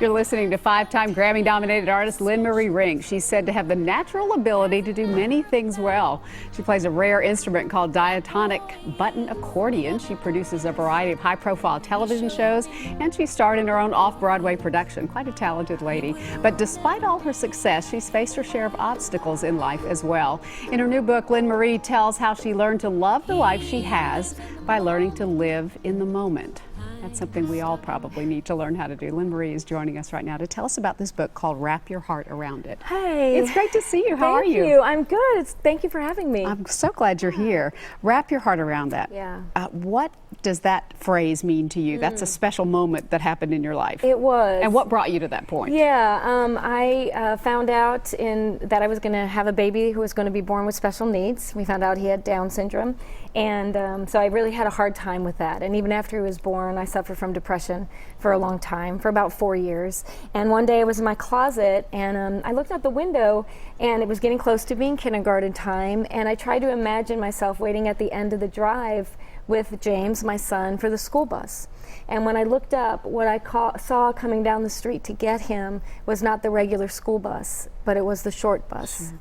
You're listening to five-time Grammy-nominated artist LynneMarie Rink. She's said to have the natural ability to do many things well. She plays a rare instrument called diatonic button accordion. She produces a variety of high-profile television shows, and she starred in her own off-Broadway production. Quite a talented lady. But despite all her success, she's faced her share of obstacles in life as well. In her new book, LynneMarie tells how she learned to love the life she has by learning to live in the moment. That's something we all probably need to learn how to do. LynneMarie is joining us right now to tell us about this book called Wrap Your Heart Around It. Hey. It's great to see you. How are you? Thank you. I'm good. Thank you for having me. I'm so glad you're here. Wrap your heart around that. Yeah. What does that phrase mean to you? That's a special moment that happened in your life. It was. And what brought you to that point? Yeah, I found out that I was going to have a baby who was going to be born with special needs. We found out he had Down syndrome. And so I really had a hard time with that. And even after he was born, I suffered from depression for a long time, for about 4 years. And one day I was in my closet and I looked out the window and it was getting close to being kindergarten time. And I tried to imagine myself waiting at the end of the drive with James, my son, for the school bus. And when I looked up, what I saw coming down the street to get him was not the regular school bus, but it was the short bus. Sure.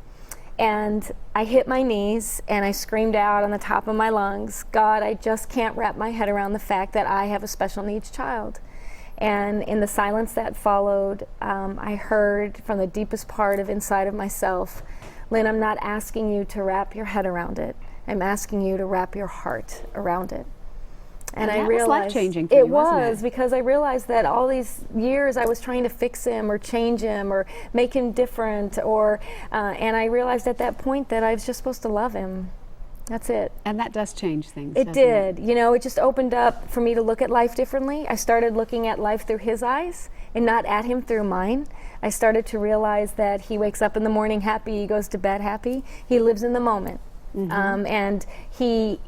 And I hit my knees and I screamed out on the top of my lungs, God, I just can't wrap my head around the fact that I have a special needs child. And in the silence that followed, I heard from the deepest part of inside of myself, Lynn, I'm not asking you to wrap your head around it. I'm asking you to wrap your heart around it. And I realized was life-changing for you, wasn't it? Because I realized that all these years I was trying to fix him or change him or make him different, and I realized at that point that I was just supposed to love him. That's it. And that does change things. It did. You know, it just opened up for me to look at life differently. I started looking at life through his eyes and not at him through mine. I started to realize that he wakes up in the morning happy, he goes to bed happy, he lives in the moment. Mm-hmm. And he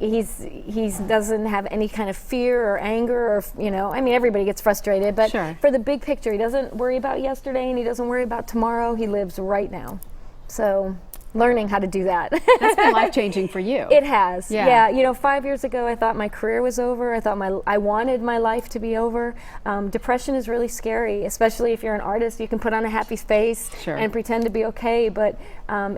doesn't have any kind of fear or anger or, you know, I mean, everybody gets frustrated, but sure. For the big picture, he doesn't worry about yesterday and he doesn't worry about tomorrow. He lives right now. So learning how to do that. That's been life-changing for you. It has. Yeah. You know, 5 years ago, I thought my career was over. I thought I wanted my life to be over. Depression is really scary, especially if you're an artist. You can put on a happy face sure. and pretend to be okay, but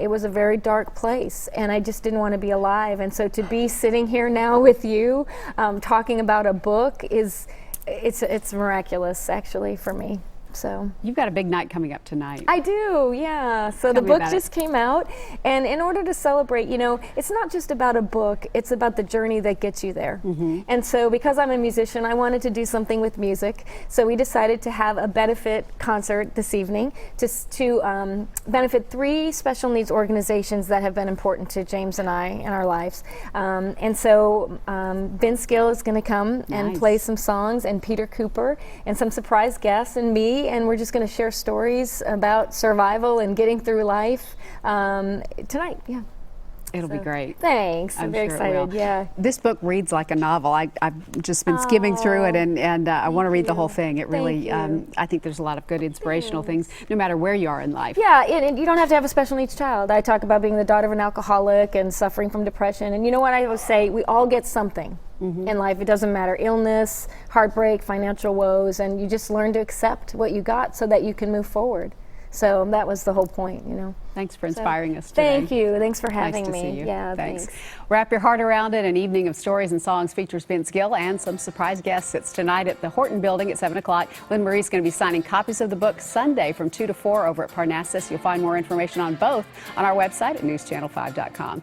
it was a very dark place, and I just didn't want to be alive. And so to be sitting here now with you, talking about a book it's miraculous, actually, for me. So you've got a big night coming up tonight. I do, yeah. So the book just came out, and in order to celebrate, you know, it's not just about a book, it's about the journey that gets you there. Mm-hmm. And so because I'm a musician, I wanted to do something with music. So we decided to have a benefit concert this evening to benefit 3 special needs organizations that have been important to James and I in our lives. And so Vince Gill is going to come and play some songs, and Peter Cooper, and some surprise guests, and me. And we're just going to share stories about survival and getting through life tonight. Yeah. It'll be great. Thanks. I'm very excited. Yeah. This book reads like a novel. I've just been skimming through it, and I want to read the whole thing. It really, I think there's a lot of good inspirational things, no matter where you are in life. Yeah, and you don't have to have a special needs child. I talk about being the daughter of an alcoholic and suffering from depression. And you know what I always say? We all get something. Mm-hmm. In life. It doesn't matter. Illness, heartbreak, financial woes, and you just learn to accept what you got so that you can move forward. So that was the whole point, you know. Thanks for inspiring us today. Thank you. Thanks for having me. Nice to see you. Yeah, thanks. Wrap Your Heart Around It, an evening of stories and songs features Vince Gill and some surprise guests. It's tonight at the Horton Building at 7 o'clock. LynneMarie's going to be signing copies of the book Sunday from 2 to 4 over at Parnassus. You'll find more information on both on our website at newschannel5.com.